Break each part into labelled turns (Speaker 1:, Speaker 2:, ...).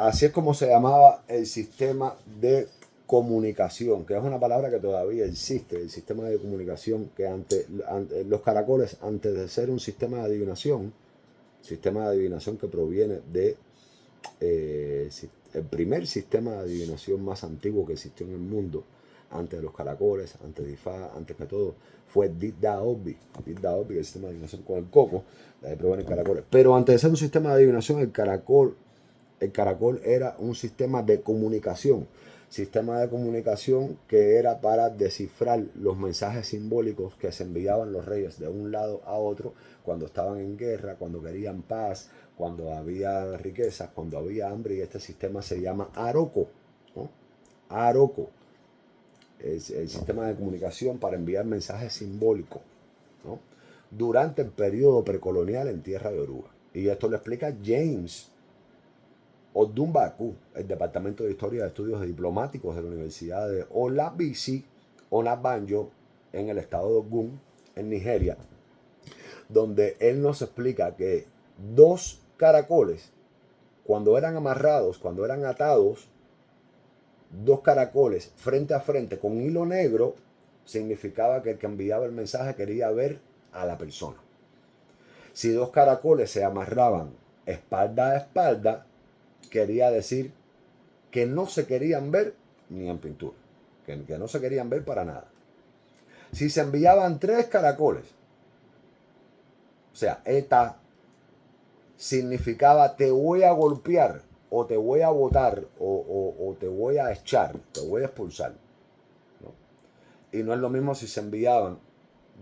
Speaker 1: así es como se llamaba el sistema de comunicación, que es una palabra que todavía existe, el sistema de comunicación que los caracoles, antes de ser un sistema de adivinación que proviene de el primer sistema de adivinación más antiguo que existió en el mundo, antes de los caracoles, antes de Ifá, antes que todo, fue Dida-Obi, el sistema de adivinación con el coco, de ahí provienen caracoles. Pero antes de ser un sistema de adivinación, el caracol era un sistema de comunicación que era para descifrar los mensajes simbólicos que se enviaban los reyes de un lado a otro cuando estaban en guerra, cuando querían paz, cuando había riquezas, cuando había hambre, y este sistema se llama Aroko, ¿no? Aroko es el sistema de comunicación para enviar mensajes simbólicos, ¿no? Durante el periodo precolonial en tierra de Yoruba. Y esto lo explica James Odumbaku, el Departamento de Historia de Estudios Diplomáticos de la Universidad de Olabisi, Onabanjo, en el estado de Ogun, en Nigeria, donde él nos explica que dos caracoles, cuando eran amarrados, cuando eran atados, dos caracoles frente a frente con hilo negro, significaba que el que enviaba el mensaje quería ver a la persona. Si dos caracoles se amarraban espalda a espalda, quería decir que no se querían ver ni en pintura, que no se querían ver para nada. Si se enviaban tres caracoles, o sea, ETA significaba te voy a golpear, o te voy a botar, o te voy a echar, te voy a expulsar, ¿no? Y no es lo mismo si se enviaban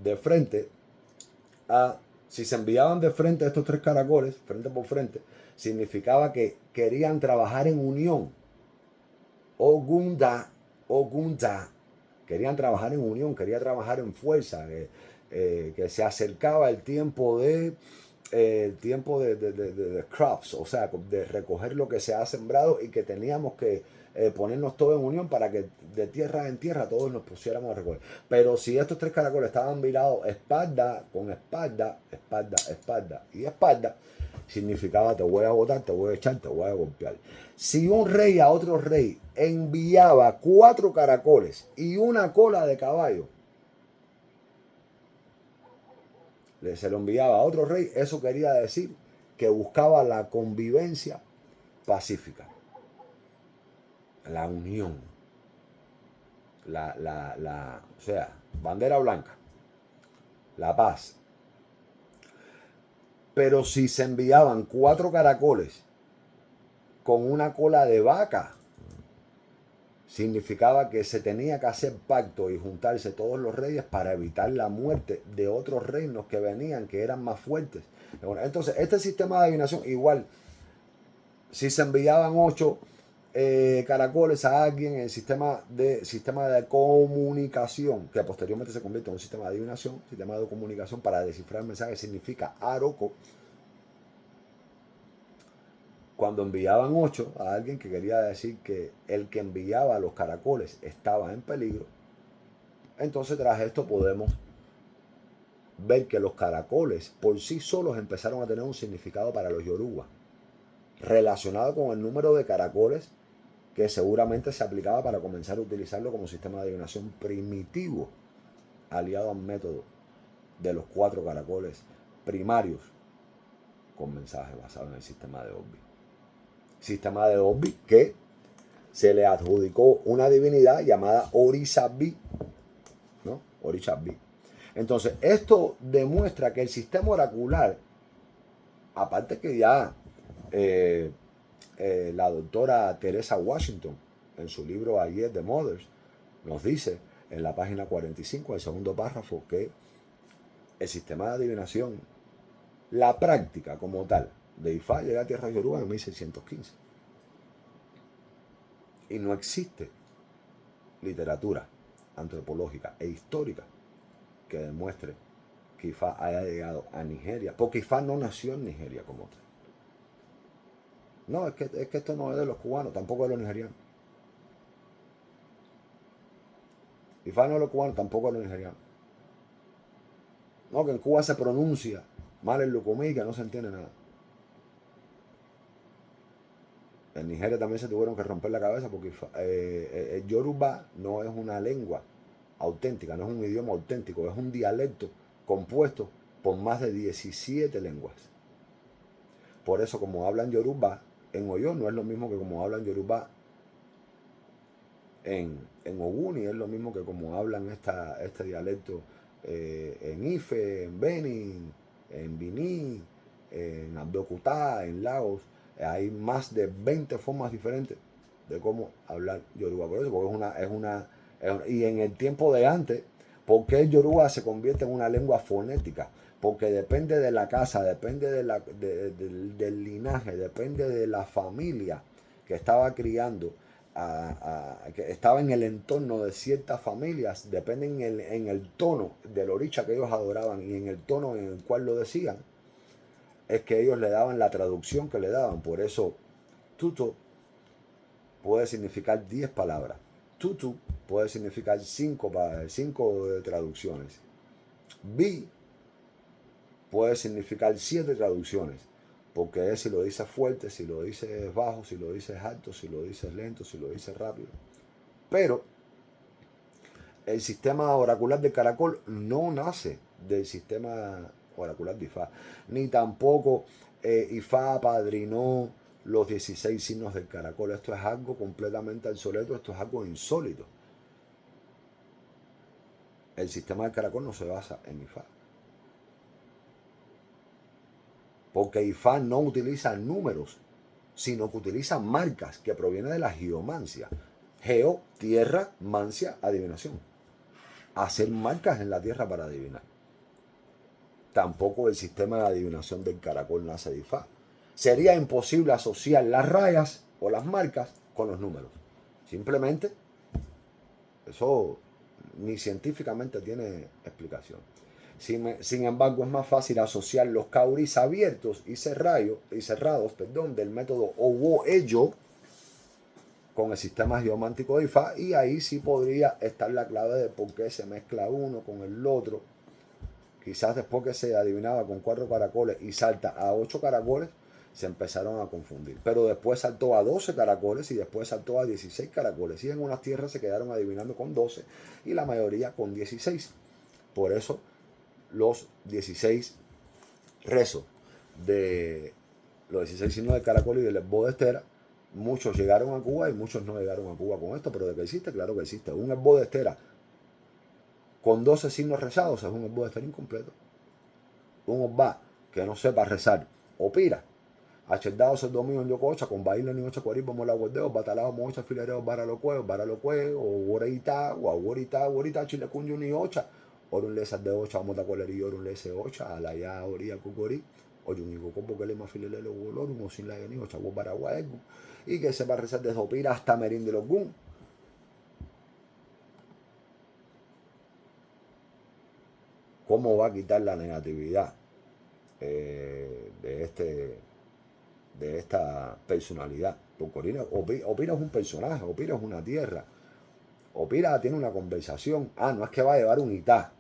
Speaker 1: de frente si se enviaban de frente estos tres caracoles, frente por frente, significaba que querían trabajar en unión. Ogunda, Ogunda, querían trabajar en unión, querían trabajar en fuerza, que se acercaba el tiempo de crops, o sea, de recoger lo que se ha sembrado, y que teníamos que ponernos todos en unión para que de tierra en tierra todos nos pusiéramos a recoger. Pero si estos tres caracoles estaban virados espalda con espalda, espalda, espalda y espalda, significaba te voy a botar, te voy a echar, te voy a golpear. Si un rey a otro rey enviaba 4 caracoles y una cola de caballo, se lo enviaba a otro rey, eso quería decir que buscaba la convivencia pacífica, la unión, o sea, bandera blanca, la paz. Pero si se enviaban 4 caracoles con una cola de vaca, significaba que se tenía que hacer pacto y juntarse todos los reyes para evitar la muerte de otros reinos que venían, que eran más fuertes. Bueno, entonces, este sistema de adivinación, igual, si se enviaban 8 caracoles a alguien en el sistema de comunicación, que posteriormente se convierte en un sistema de adivinación, sistema de comunicación para descifrar mensajes, significa Aroko. Cuando enviaban 8 a alguien, que quería decir que el que enviaba a los caracoles estaba en peligro. Entonces, tras esto podemos ver que los caracoles por sí solos empezaron a tener un significado para los yoruba, relacionado con el número de caracoles que seguramente se aplicaba para comenzar a utilizarlo como sistema de adivinación primitivo, aliado al método de los 4 caracoles primarios con mensaje basado en el sistema de Obi. Sistema de Obi que se le adjudicó una divinidad llamada Orishabi, ¿no? Orishabi. Entonces, esto demuestra que el sistema oracular, aparte que ya la doctora Teresa Washington, en su libro Ayer de Mothers, nos dice en la página 45, el segundo párrafo, que el sistema de adivinación, la práctica como tal, de Ifá llega a tierra yoruba en 1615. Y no existe literatura antropológica e histórica que demuestre que Ifá haya llegado a Nigeria, porque Ifá no nació en Nigeria como tal. No, es que esto no es de los cubanos, tampoco de los nigerianos. Ifá no es de los cubanos, tampoco de los nigerianos. No, que en Cuba se pronuncia mal el lucumí, que no se entiende nada. En Nigeria también se tuvieron que romper la cabeza porque el Yoruba no es una lengua auténtica, no es un idioma auténtico, es un dialecto compuesto por más de 17 lenguas. Por eso, como hablan Yoruba en Oyo, no es lo mismo que como hablan Yoruba en Oguni, es lo mismo que como hablan este dialecto en Ife, en Benin, en Bini, en Abeokuta, en Lagos. Hay más de 20 formas diferentes de cómo hablar Yoruba. Por eso, porque y en el tiempo de antes, ¿por qué el Yoruba se convierte en una lengua fonética? Porque depende de la casa, depende del linaje, depende de la familia que estaba criando, que estaba en el entorno de ciertas familias, depende en el tono del oricha que ellos adoraban y en el tono en el cual lo decían, es que ellos le daban la traducción que le daban. Por eso, tuto puede significar 10 palabras. Tutu puede significar 5 traducciones. Bi puede significar 7 traducciones. Porque es si lo dices fuerte, si lo dices bajo, si lo dices alto, si lo dices lento, si lo dices rápido. Pero el sistema oracular del caracol no nace del sistema oracular de Ifá. Ni tampoco Ifá apadrinó los 16 signos del caracol. Esto es algo completamente obsoleto, esto es algo insólito. El sistema del caracol no se basa en Ifá. Porque Ifá no utiliza números, sino que utiliza marcas que provienen de la geomancia. Geo, tierra, mancia, adivinación. Hacer marcas en la tierra para adivinar. Tampoco el sistema de adivinación del caracol nace de Ifá. Sería imposible asociar las rayas o las marcas con los números. Simplemente, eso ni científicamente tiene explicación. Sin embargo, es más fácil asociar los cauris abiertos y cerrados del método Owo-Eyo con el sistema geomántico de Ifá, y ahí sí podría estar la clave de por qué se mezcla uno con el otro. Quizás después que se adivinaba con 4 caracoles y salta a 8 caracoles, se empezaron a confundir. Pero después saltó a 12 caracoles y después saltó a 16 caracoles. Y en unas tierras se quedaron adivinando con 12 y la mayoría con 16. Por eso los 16 rezos de los 16 signos del caracol y del esbo de Estera, muchos llegaron a Cuba y muchos no llegaron a Cuba con esto, pero de que existe, claro que existe. Un esbo de Estera con 12 signos rezados es un esbo de Estera incompleto. Un obá que no sepa rezar o pira Acherdado se domingo en Yococha, con baile ni ocho cuarismo, mola guardeo, batalado, mocha, filereo, para lo cue, o guarita, chile cuño ni ocha, orun lesas de ocha, mota colerí, orun lese ocha, a la ya oría cucorí, o yunigo combo que le más filelelo, olorun, o sin la ni ocha, guaparaguaegu, y que sepa rezar de sopira hasta merín de los gun. ¿Cómo va a quitar la negatividad de esta personalidad? Porque Opira es un personaje, Opira es una tierra, Opira tiene una conversación. No es que va a llevar un itá.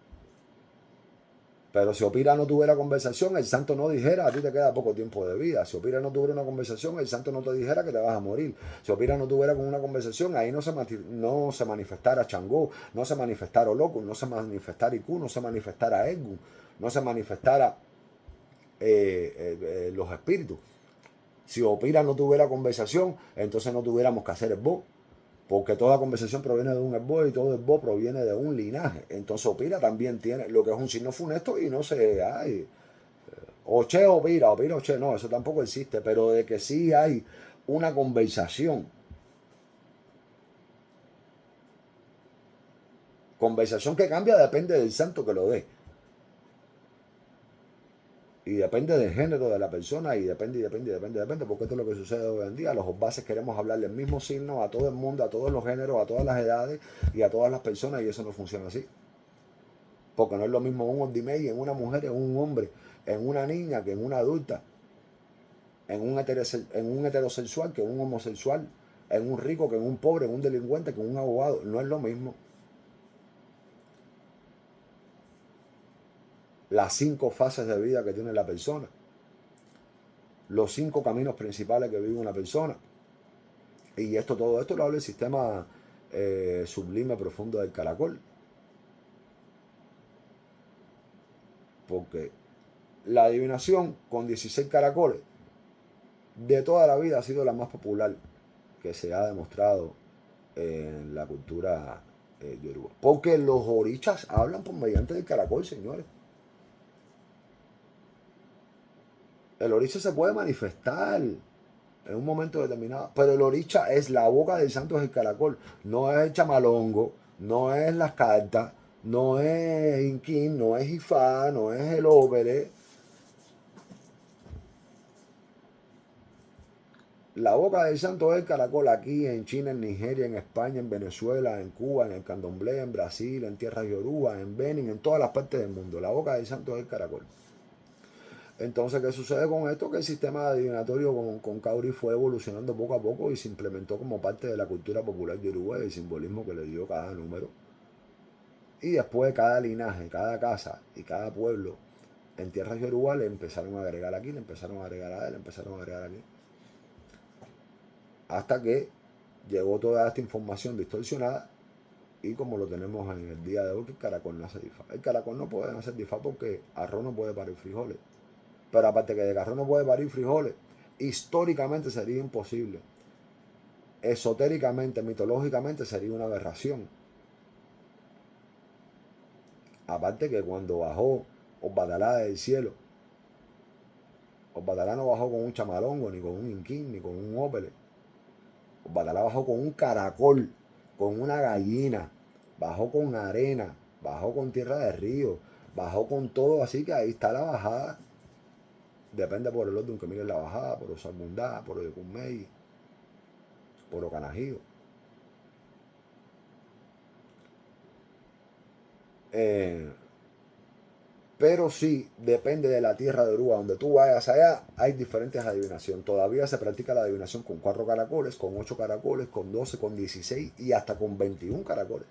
Speaker 1: Pero si Opira no tuviera conversación, el santo no dijera, a ti te queda poco tiempo de vida. Si Opira no tuviera una conversación, el santo no te dijera que te vas a morir. Si Opira no tuviera con una conversación, ahí no se manifestara Changó, no se manifestara Olokun, no se manifestara Iku, no se manifestara Egun, no se manifestara los espíritus. Si Opira no tuviera conversación, entonces no tuviéramos que hacer el bo. Porque toda conversación proviene de un esbo y todo esbo proviene de un linaje. Entonces Opira también tiene lo que es un signo funesto y no se hay. Oche Opira, Oche, no, eso tampoco existe. Pero de que sí hay una conversación. Conversación que cambia depende del santo que lo dé. Y depende del género de la persona y depende, porque esto es lo que sucede hoy en día. Los bases queremos hablarle el mismo signo a todo el mundo, a todos los géneros, a todas las edades y a todas las personas, y eso no funciona así. Porque no es lo mismo un ordimei en una mujer, en un hombre, en una niña, que en una adulta, en un heterosexual, que en un homosexual, en un rico, que en un pobre, en un delincuente, que en un abogado. No es lo mismo. Las 5 fases de vida que tiene la persona, los 5 caminos principales que vive una persona, Y todo esto lo habla el sistema sublime profundo del caracol. Porque la adivinación con 16 caracoles de toda la vida ha sido la más popular que se ha demostrado en la cultura yoruba. Porque los orichas hablan por mediante del caracol, señores. El oricha se puede manifestar en un momento determinado, pero el oricha es la boca del santo es el caracol, no es el chamalongo, no es las cartas, no es Inquín, no es Ifá, no es el ópere. La boca del santo es el caracol aquí en China, en Nigeria, en España, en Venezuela, en Cuba, en el candomblé, en Brasil, en tierras yoruba, en Benin, en todas las partes del mundo. La boca del santo es el caracol. Entonces, ¿qué sucede con esto? Que el sistema adivinatorio con Kauri fue evolucionando poco a poco y se implementó como parte de la cultura popular yoruba y el simbolismo que le dio cada número. Y después cada linaje, cada casa y cada pueblo en tierras yoruba le empezaron a agregar aquí, le empezaron a agregar a él, le empezaron a agregar aquí. Hasta que llegó toda esta información distorsionada y como lo tenemos en el día de hoy, que el caracol no hace difa. El caracol no puede hacer difa porque arroz no puede parir frijoles. Pero aparte que de arroz no puede parir frijoles, históricamente sería imposible. Esotéricamente, mitológicamente sería una aberración. Aparte que cuando bajó Obatalá del cielo, Obatalá no bajó con un chamalongo, ni con un inquín, ni con un ópere. Obatalá bajó con un caracol, con una gallina, bajó con arena, bajó con tierra de río, bajó con todo, así que ahí está la bajada. Depende por el orden que mires la bajada, por Osagundá, por Oyecunmey, por Ocanajío. Pero sí, depende de la tierra de Oruba. Donde tú vayas allá, hay diferentes adivinaciones. Todavía se practica la adivinación con 4 caracoles, con 8 caracoles, con 12, con 16 y hasta con 21 caracoles.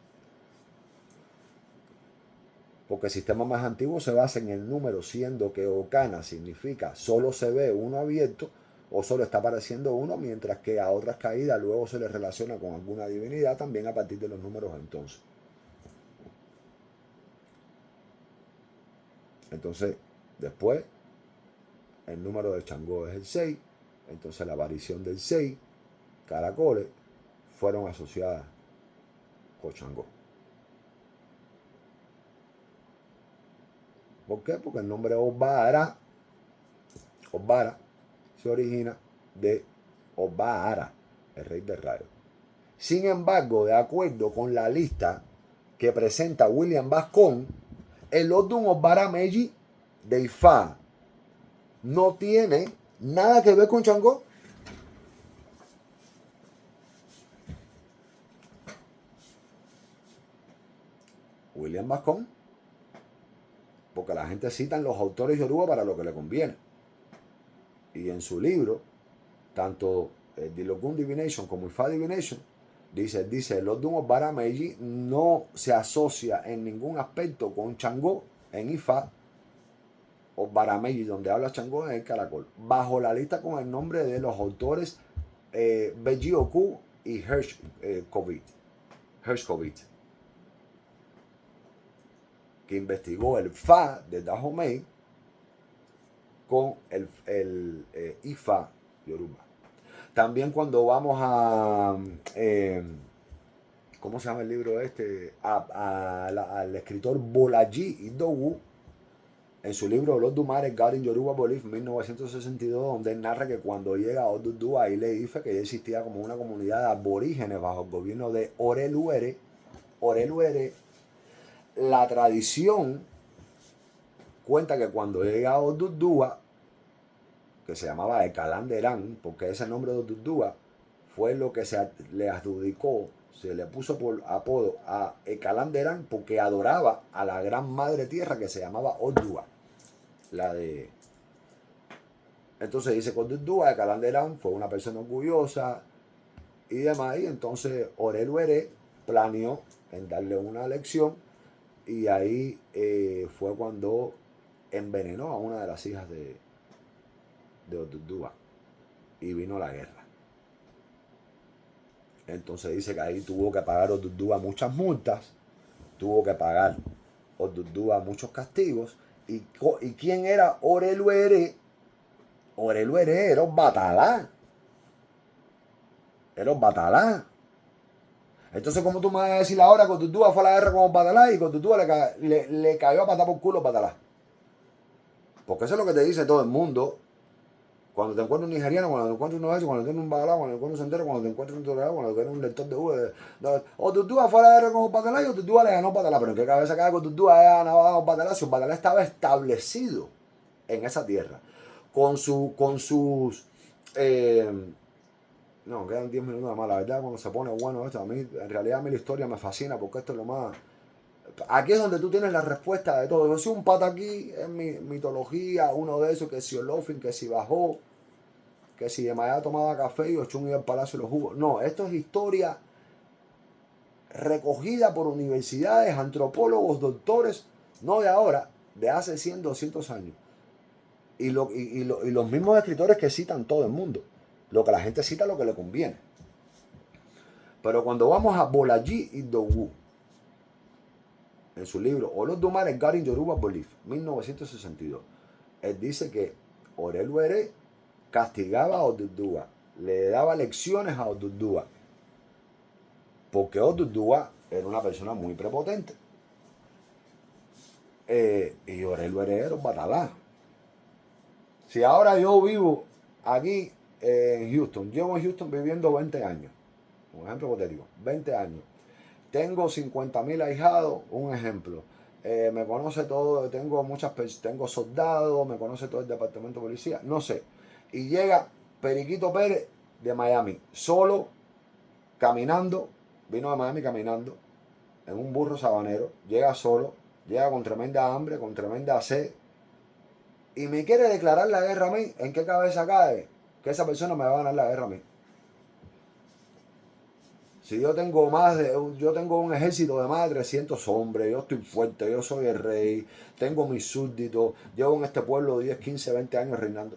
Speaker 1: Porque el sistema más antiguo se basa en el número, siendo que Ocana significa solo se ve uno abierto o solo está apareciendo uno, mientras que a otras caídas luego se le relaciona con alguna divinidad también a partir de los números entonces. Entonces, después, el número de Changó es el 6, entonces la aparición del 6, caracoles, fueron asociadas con Changó. ¿Por qué? Porque el nombre Obara se origina de Obara, el rey del rayo. Sin embargo, de acuerdo con la lista que presenta William Vascon, el Odun Obara Meji de Ifá no tiene nada que ver con Changó. William Vascon, porque la gente cita en los autores yoruba para lo que le conviene. Y en su libro, tanto Dilogun Divination como Ifá Divination, dice el Odun Obara Meiji no se asocia en ningún aspecto con Changó en Ifá. Obara Meiji, donde habla Changó, en el caracol, bajo la lista con el nombre de los autores Beji Oku y Hershkovit, que investigó el Fa de Dahomey con el Ifá Yoruba. También cuando vamos a ¿cómo se llama el libro este? Al escritor Bolaji Idowu, en su libro Los Dumares, God in Yoruba Belief, 1962, donde él narra que cuando llega a Odudu, ahí le dice que ya existía como una comunidad de aborígenes bajo el gobierno de Oreluere. La tradición cuenta que cuando llega a Odudúa, que se llamaba Ecalanderán, porque ese nombre de Odudúa fue lo que se le adjudicó, se le puso por apodo a Ecalanderán porque adoraba a la gran madre tierra que se llamaba Odúa. La de... Entonces dice que Odudúa, Ecalanderán fue una persona orgullosa y demás, y entonces Oreluere planeó en darle una lección y ahí fue cuando envenenó a una de las hijas de Odudúa y vino la guerra. Entonces dice que ahí tuvo que pagar Odudúa muchas multas, tuvo que pagar Odudúa muchos castigos. ¿Y quién era Oreluere? Oreluere era un batalá. Era un batalá. Entonces, ¿cómo tú me vas a decir ahora que Odudúa fue a la guerra con los batalá y Odudúa le cayó a patar por culo a batalá? Porque eso es lo que te dice todo el mundo. Cuando te encuentras un nigeriano, cuando te encuentras un eso, cuando te encuentras un batalá, cuando te encuentras un sendero, cuando te encuentras un tolerado, cuando te encuentras un lector de V. Odudúa fue a la guerra con los batalá y Odudúa le ganó a batalá. Pero ¿en qué cabeza cae que Odudúa haya ganado a los batalá si un batalá estaba establecido en esa tierra? Con sus... no, quedan 10 minutos nada más. La verdad, cuando se pone bueno esto, en realidad a mí la historia me fascina porque esto es lo más... Aquí es donde tú tienes la respuesta de todo. Yo soy un pata aquí, en mi mitología, uno de esos, que si Olofin, que si bajó, que si Yemayá tomaba café y Ochun iba al palacio y los jugos. No, esto es historia recogida por universidades, antropólogos, doctores, no de ahora, de hace 100, 200 años. Y los mismos escritores que citan todo el mundo. Lo que la gente cita lo que le conviene. Pero cuando vamos a Bolaji Idowu, en su libro Olodumare Garin Yoruba Belief, 1962, él dice que Oreluere castigaba a Odudúa, le daba lecciones a Odudúa, porque Odudúa era una persona muy prepotente. Y Oreluere era un batalá. Si ahora yo vivo aquí en Houston, llevo en Houston viviendo 20 años, un ejemplo hipotético, 20 años, tengo 50.000 ahijados, un ejemplo, me conoce todo, tengo soldados, me conoce todo el departamento de policía, no sé, y llega Periquito Pérez de Miami, solo, caminando, vino de Miami caminando, en un burro sabanero, llega solo, llega con tremenda hambre, con tremenda sed, y me quiere declarar la guerra a mí. ¿En qué cabeza cae que esa persona me va a ganar la guerra a mí? Si yo tengo yo tengo un ejército de más de 300 hombres, yo estoy fuerte, yo soy el rey, tengo mis súbditos, llevo en este pueblo 10, 15, 20 años reinando.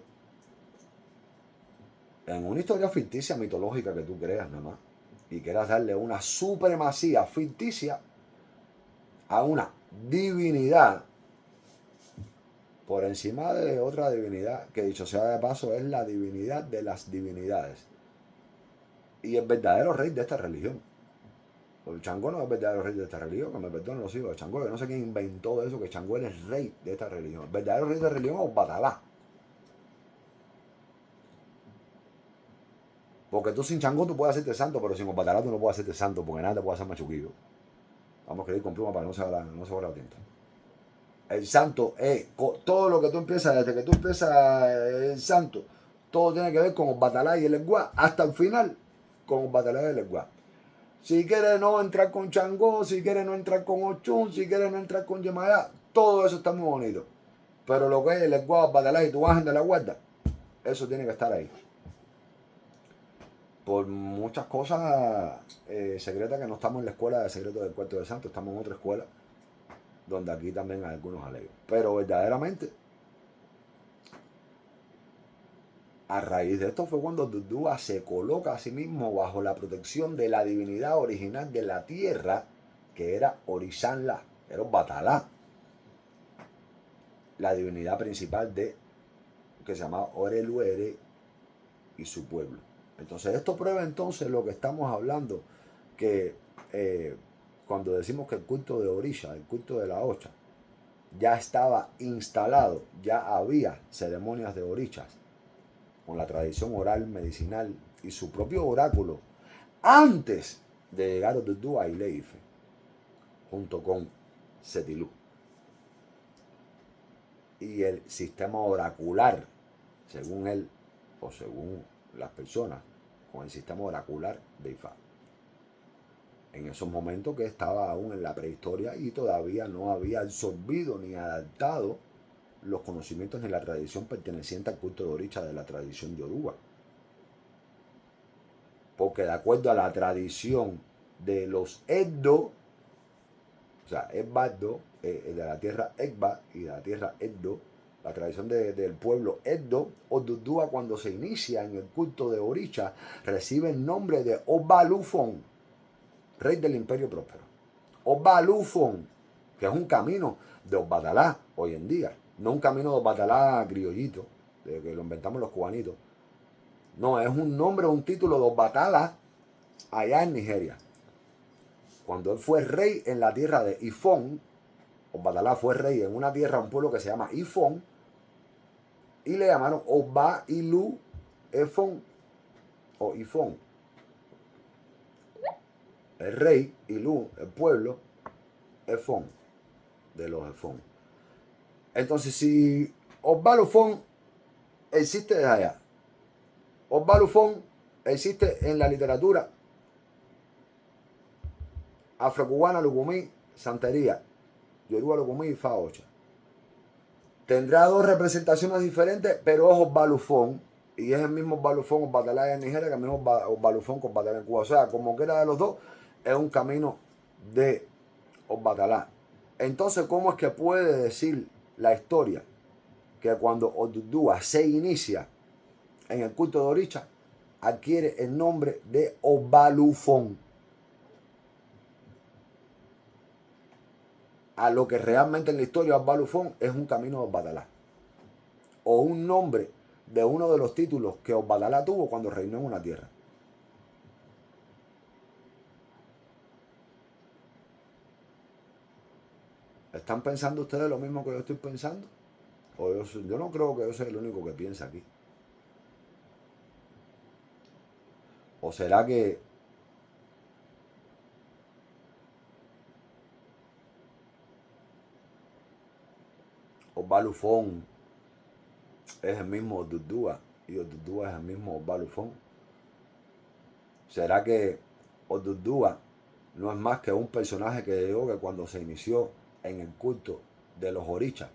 Speaker 1: En una historia ficticia, mitológica que tú creas nada más, y quieras darle una supremacía ficticia a una divinidad por encima de otra divinidad, que dicho sea de paso es la divinidad de las divinidades y el verdadero rey de esta religión. El Changó no es el verdadero rey de esta religión, que me perdonen los hijos de Changó, yo no sé quién inventó eso, que Changó es el rey de esta religión. El verdadero rey de esta religión es Batalá. Porque tú sin Changó tú puedes hacerte santo, pero sin Batalá tú no puedes hacerte santo, porque nada te puede hacer machuquillo. Vamos a ir con pluma para que no se borre la tinta. El santo es todo lo que tú empiezas, desde que tú empiezas el santo, todo tiene que ver con el Batalá y el Eguá, hasta el final con el Batalá y el Eguá. Si quieres no entrar con Changó, si quieres no entrar con Ochun, si quieres no entrar con Yemayá, todo eso está muy bonito. Pero lo que es el Eguá, Batalá y tu ángel de la guarda, eso tiene que estar ahí. Por muchas cosas secretas que no estamos en la escuela de secretos del Cuarto de Santo, estamos en otra escuela donde aquí también hay algunos alegres. Pero verdaderamente, a raíz de esto fue cuando Odudúa se coloca a sí mismo bajo la protección de la divinidad original de la tierra, que era Orishanla, era un Batalá, la divinidad principal de que se llamaba Oreluere y su pueblo. Entonces esto prueba entonces lo que estamos hablando, que cuando decimos que el culto de Orisha, el culto de la Ocha, ya estaba instalado, ya había ceremonias de Orishas, con la tradición oral, medicinal y su propio oráculo, antes de llegar Odudúa a Ile-Ife, junto con Setilú. Y el sistema oracular, según él o según las personas, con el sistema oracular de Ifá. En esos momentos que estaba aún en la prehistoria y todavía no había absorbido ni adaptado los conocimientos ni la tradición perteneciente al culto de Orisha de la tradición yoruba. Porque de acuerdo a la tradición de los Edo, o sea, Egba de la tierra Egba y de la tierra Edo, la tradición del pueblo Edo, Odudua, cuando se inicia en el culto de Orisha, recibe el nombre de Obalufon, rey del imperio próspero. Obalufon, que es un camino de Obatalá hoy en día, no un camino de Obatalá criollito, de que lo inventamos los cubanitos. No, es un nombre, un título de Obatalá allá en Nigeria. Cuando él fue rey en la tierra de Ifón, Obatalá fue rey en una tierra, un pueblo que se llama Ifón, y le llamaron Oba Ilu Efón o Ifón. El rey, Ilu, el pueblo, Efón, de los Efón. Entonces, si Obalufón existe desde allá, Obalufón existe en la literatura afrocubana, lucumí, santería, yoruba, lucumí y faocha. Tendrá dos representaciones diferentes, pero es Obalufón. Y es el mismo Obalufón, Obatalá en Nigeria, que el mismo Obalufón con Obatalá en Cuba. O sea, como quiera de los dos, es un camino de Obatalá. Entonces, ¿cómo es que puede decir la historia que cuando Odudua se inicia en el culto de Orisha, adquiere el nombre de Obalufón? A lo que realmente en la historia Obalufón es un camino de Obatalá, o un nombre de uno de los títulos que Obatalá tuvo cuando reinó en una tierra. ¿Están pensando ustedes lo mismo que yo estoy pensando? O yo no creo que yo sea el único que piensa aquí. ¿O será que Obalufón es el mismo Odudua y Odudua es el mismo Obalufón? ¿Será que Odudua no es más que un personaje que llegó que cuando se inició en el culto de los Orisha,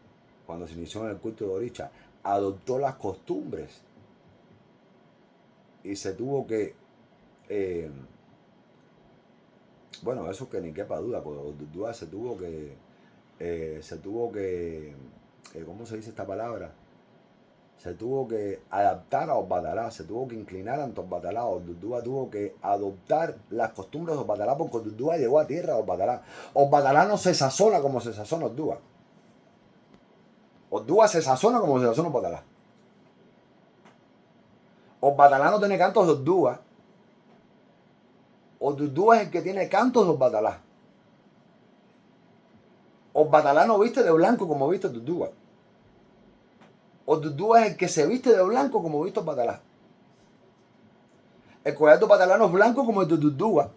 Speaker 1: cuando se inició en el culto de Orisha, adoptó las costumbres y se tuvo que, bueno, eso que ni quepa duda, porque Odudua se tuvo que, ¿cómo se dice esta palabra? Se tuvo que adaptar a Obatalá, se tuvo que inclinar ante Obatalá. Odudua tuvo que adoptar las costumbres de Obatalá porque Odudua llegó a tierra de Obatalá. Obatalá no se sazona como se sazona Odudua. Odudua se sazona como se sazona Obatalá. Obatalá no tiene cantos de Odudua. Odudua es el que tiene cantos de Obatalá. Obatalá no viste de blanco como viste Odudua. Odudua es el que se viste de blanco como viste Obatalá. El collar de Obatalá no es blanco como el de Odudua.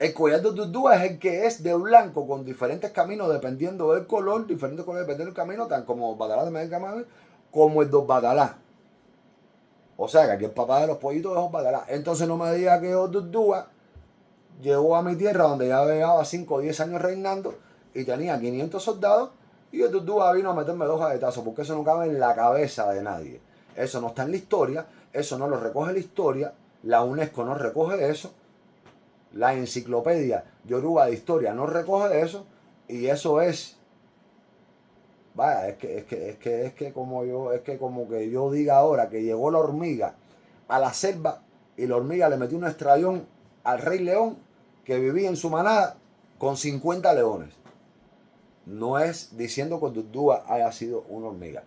Speaker 1: El collar de Odudua es el que es de blanco con diferentes caminos dependiendo del color, diferentes colores dependiendo del camino, tan como Obatalá de Medellín, como el de Obatalá. O sea que aquí el papá de los pollitos es Obatalá. Entonces no me diga que Odudua llegó a mi tierra donde ya llevaba 5 o 10 años reinando y tenía 500 soldados y Odudua vino a meterme 2 gavetazos porque eso no cabe en la cabeza de nadie. Eso no está en la historia, eso no lo recoge la historia, la UNESCO no recoge eso. La enciclopedia Yoruba de historia no recoge eso y eso es, vaya, es que como que yo diga ahora que llegó la hormiga a la selva y la hormiga le metió un estrellón al rey león que vivía en su manada con 50 leones. No es diciendo que Odudua haya sido una hormiga.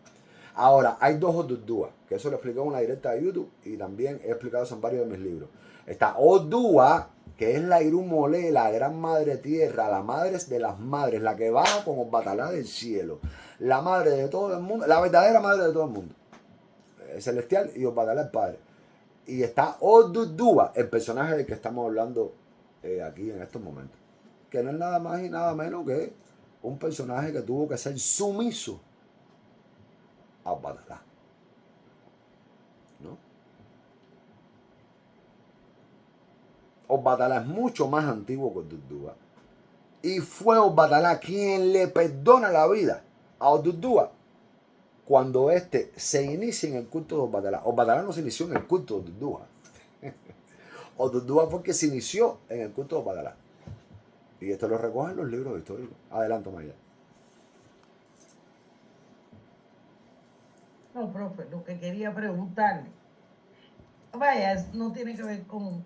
Speaker 1: Ahora, hay dos Odudua, que eso lo expliqué en una directa de YouTube y también he explicado eso en varios de mis libros. Está Odua, que es la Irumolé, la gran madre tierra, la madre de las madres, la que baja con Obatalá del cielo, la madre de todo el mundo, la verdadera madre de todo el mundo, celestial, y Obatalá el padre. Y está Odudua, el personaje del que estamos hablando aquí en estos momentos, que no es nada más y nada menos que un personaje que tuvo que ser sumiso a Obatalá, ¿no? Obatalá es mucho más antiguo que Odudua. Y fue Obatalá quien le perdona la vida a Odudua cuando éste se inicia en el culto de Obatalá. Obatalá no se inició en el culto de Odudua. Odudua fue el que se inició en el culto de Obatalá. Y esto lo recogen los libros históricos. Adelante, Maya.
Speaker 2: No, profe, lo que quería preguntarle, vaya, no tiene que ver con